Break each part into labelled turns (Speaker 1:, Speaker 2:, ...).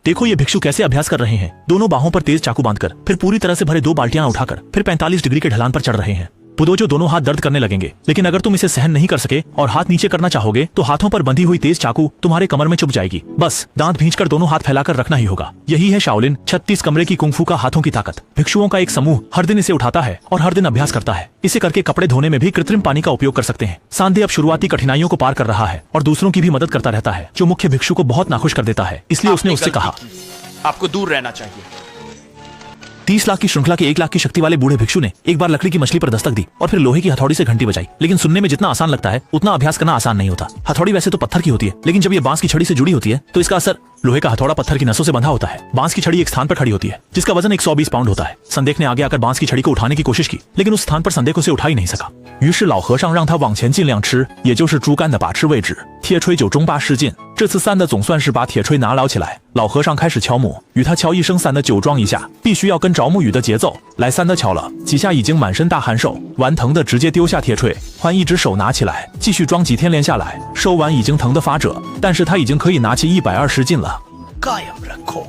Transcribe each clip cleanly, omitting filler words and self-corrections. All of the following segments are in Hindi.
Speaker 1: देखो ये भिक्षु कैसे अभ्यास कर रहे हैं। दोनों बाहों पर तेज चाकू बांधकर, फिर पूरी तरह से भरे 2 बाल्टियां उठाकर, फिर 45 डिग्री के ढलान पर चढ़ रहे हैं। पुदोजो दोनों हाथ दर्द करने लगेंगे, लेकिन अगर तुम इसे सहन नहीं कर सके और हाथ नीचे करना चाहोगे तो हाथों पर बंधी हुई तेज चाकू तुम्हारे कमर में चुभ जाएगी। बस दांत भींचकर दोनों हाथ फैलाकर रखना ही होगा। यही है शाओलिन 36 कमरे की कुंफू का हाथों की ताकत। भिक्षुओं का एक समूह हर दिन इसे उठाता है और हर दिन अभ्यास करता है। इसे करके कपड़े धोने में भी कृत्रिम पानी का उपयोग कर सकते हैं। सांधे अब शुरुआती कठिनाइयों को पार कर रहा है और दूसरों की भी मदद करता रहता है, जो मुख्य भिक्षु को बहुत नाखुश कर देता है। इसलिए उसने उससे कहा,
Speaker 2: आपको दूर रहना चाहिए।
Speaker 1: 30 लाख की श्रृंखला के 1 लाख की शक्ति वाले बूढ़े भिक्षु ने एक बार लकड़ी की मछली पर दस्तक दी और फिर लोहे की हथौड़ी से घंटी बजाई। लेकिन सुनने में जितना आसान लगता है उतना अभ्यास करना आसान नहीं होता। हथौड़ी वैसे तो पत्थर की होती है, लेकिन जब ये बांस की छड़ी से जुड़ी होती है तो इसका असर लोहे का हथौड़ा पत्थर की नसों से बंधा होता है। बांस की छड़ी एक स्थान पर खड़ी होती है जिसका वजन 120 पाउंड होता है। संदेह ने आगे आकर बांस की छड़ी को उठाने की कोशिश की, लेकिन उस स्थान पर संदेह उसे उठा ही नहीं सका। 于是老和尚让他往前尽量吃，也就是竹竿的把持位置。铁锤9中8试进，这次3的总算是把铁锤拿捞起来。老和尚开始敲木，与他敲一声3的9装一下，必须要跟着木鱼的节奏来。3的敲了几下，已经满身大汗手，完疼的直接丢下铁锤，换一只手拿起来，继续装。几天练下来，收完已经疼得发褶，但是他已经可以拿起120斤了。
Speaker 2: कायम रखो।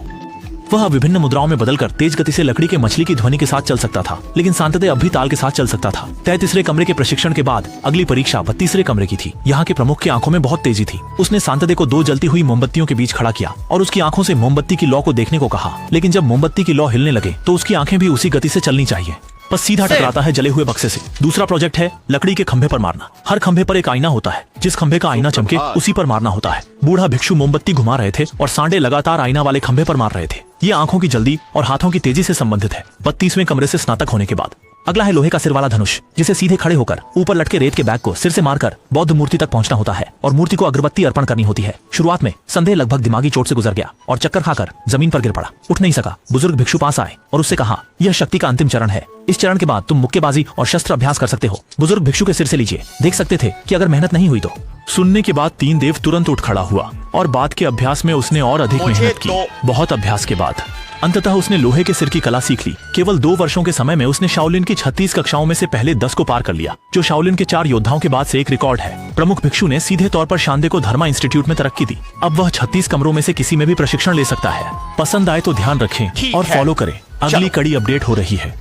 Speaker 1: वह विभिन्न मुद्राओं में बदलकर तेज गति से लकड़ी के मछली की ध्वनि के साथ चल सकता था, लेकिन सांतते अब भी ताल के साथ चल सकता था। 33वें कमरे के प्रशिक्षण के बाद अगली परीक्षा 32वें कमरे की थी। यहाँ के प्रमुख की आंखों में बहुत तेजी थी। उसने सांतते को 2 जलती हुई मोमबत्तियों के बीच खड़ा किया और उसकी आंखों से मोमबत्ती की लौ को देखने को कहा। लेकिन जब मोमबत्ती की लौ हिलने लगे तो उसकी आंखें भी उसी गति से चलनी चाहिए, बस सीधा टकराता है जले हुए बक्से से। दूसरा प्रोजेक्ट है लकड़ी के खंभे पर मारना। हर खंभे पर एक आईना होता है, जिस खंभे का आईना चमके उसी पर मारना होता है। बूढ़ा भिक्षु मोमबत्ती घुमा रहे थे और सांडे लगातार आईना वाले खंभे पर मार रहे थे। ये आंखों की जल्दी और हाथों की तेजी से संबंधित है। 32वें कमरे से स्नातक होने के बाद अगला है लोहे का सिर वाला धनुष, जिसे सीधे खड़े होकर ऊपर लटके रेत के बैग को सिर से मारकर बौद्ध मूर्ति तक पहुंचना होता है और मूर्ति को अगरबत्ती अर्पण करनी होती है। शुरुआत में संदेह लगभग दिमागी चोट से गुजर गया और चक्कर खाकर जमीन पर गिर पड़ा, उठ नहीं सका। बुजुर्ग भिक्षु पास आए और उससे कहा, यह शक्ति का अंतिम चरण है। इस चरण के बाद तुम मुक्केबाजी और शस्त्र अभ्यास कर सकते हो। बुजुर्ग भिक्षु के सिर से लीजिए, देख सकते थे कि अगर मेहनत नहीं हुई तो। सुनने के बाद 3 देव तुरंत उठ खड़ा हुआ और बाद के अभ्यास में उसने और अधिक मेहनत की। बहुत अभ्यास के बाद अंततः उसने लोहे के सिर की कला सीख ली। केवल 2 वर्षों के समय में उसने शाओलिन की 36 कक्षाओं में से पहले 10 को पार कर लिया, जो शाओलिन के 4 योद्धाओं के बाद से एक रिकॉर्ड है। प्रमुख भिक्षु ने सीधे तौर पर शांदे को धर्मा इंस्टीट्यूट में तरक्की दी। अब वह 36 कमरों में से किसी में भी प्रशिक्षण ले सकता है। पसंद आए तो ध्यान रखें और फॉलो करें। अगली कड़ी अपडेट हो रही है।